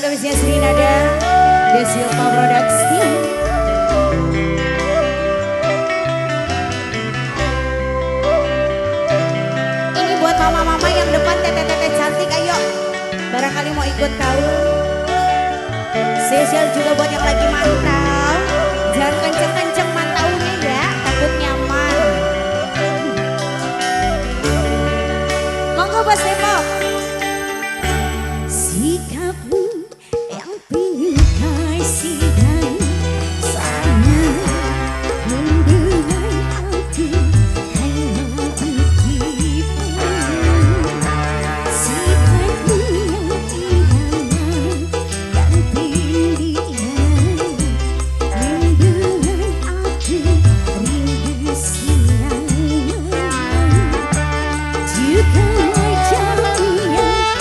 spesial Srinada Desilva Production. Ini buat mama-mama yang depan tete-tete cantik, ayo barangkali mau ikut kau. Spesial juga buat yang lagi mantau, jangan kenceng-kenceng mantaunya ya, takut nyaman. Monggo Bos Depok. Sikapmu yang penuh kasih dan sayang membelai aku hanya untukmu. Sifatmu yang idaman dan pilihan membelai aku rindu siang. Juga wajahmu yang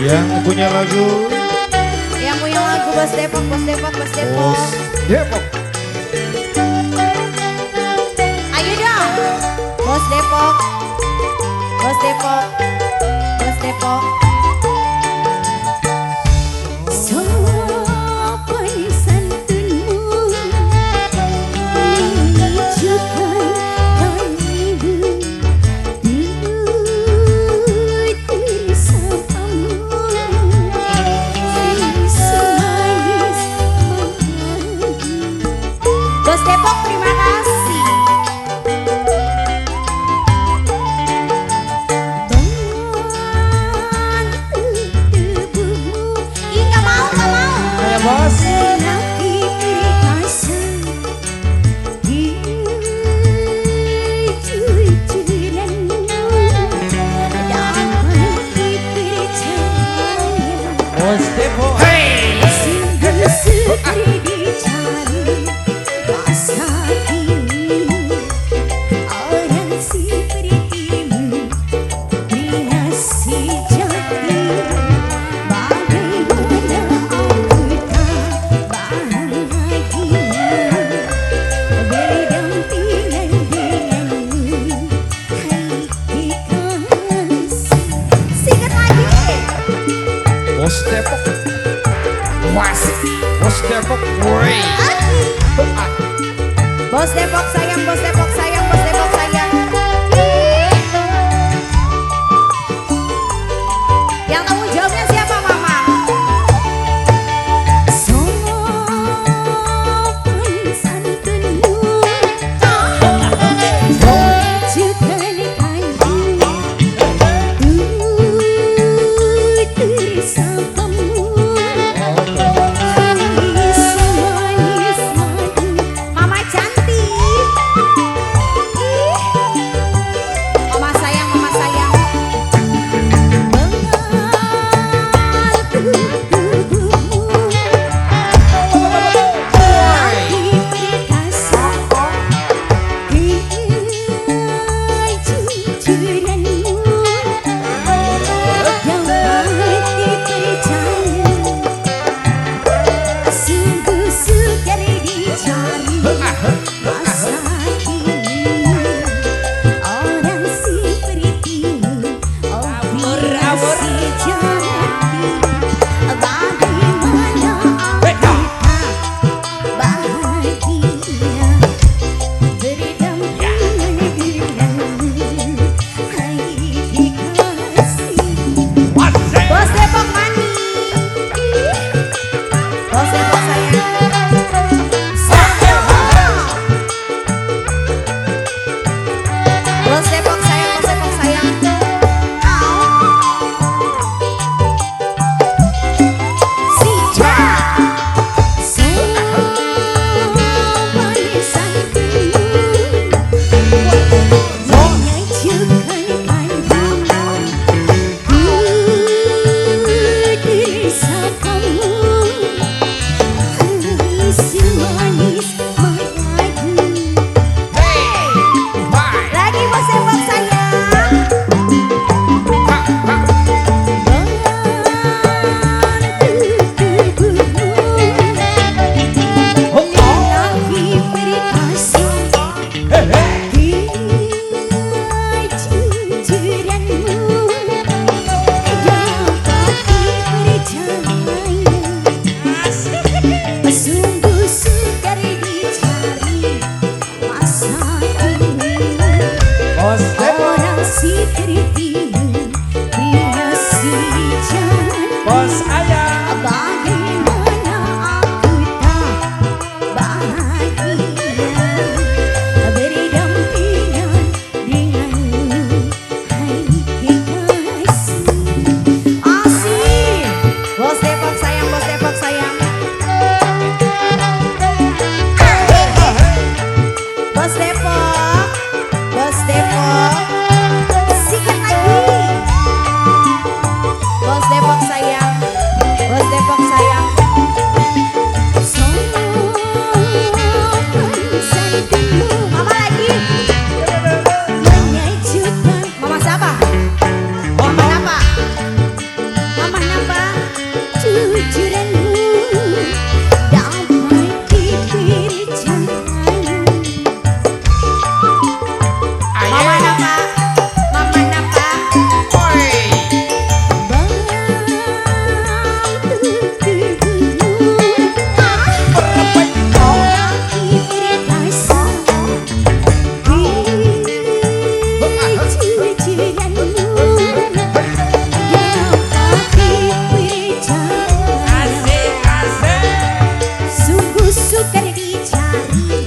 yang punya lagu, Bos Depok, Bos Depok, Bos Depok. Bos Depok. Ayo dong, Bos Depok, Bos Depok, Bos Depok. Sopan santunmu menunjukkan hatimu, lembut bersamamu. Bos Depok, terima kasih. Bos Depok, sikat lagi. Bos Depok sayang, Bos Depok sayang. Mama lagi. Menyejukkan. Mama siapa? Mama napa? Mama napa? Jujuranmu damai bibir jangan. Mama napa? Mama napa? Sungguh sukar dicari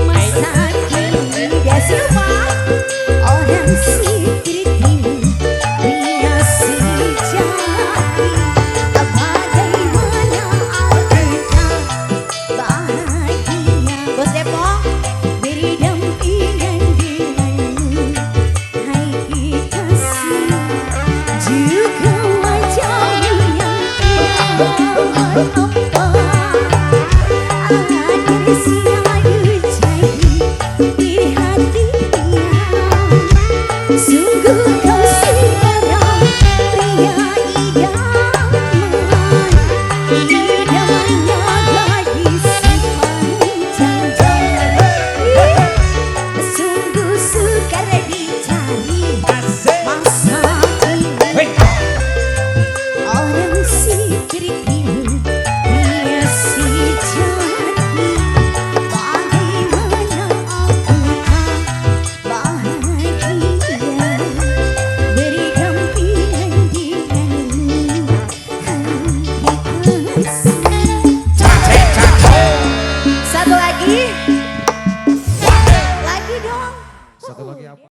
masa kini dia semua orang seperti pria sejati. Bagaimana apakah bahagia? Bos Depok, beri dampingan denganmu, hai kekasih. Juga wajahmu yang apa agar selalu jadi di hatinya. Sungguh kau seorang pria idaman gadis sepanjang jalan. Sungguh sukar dicari masa ini orang seperti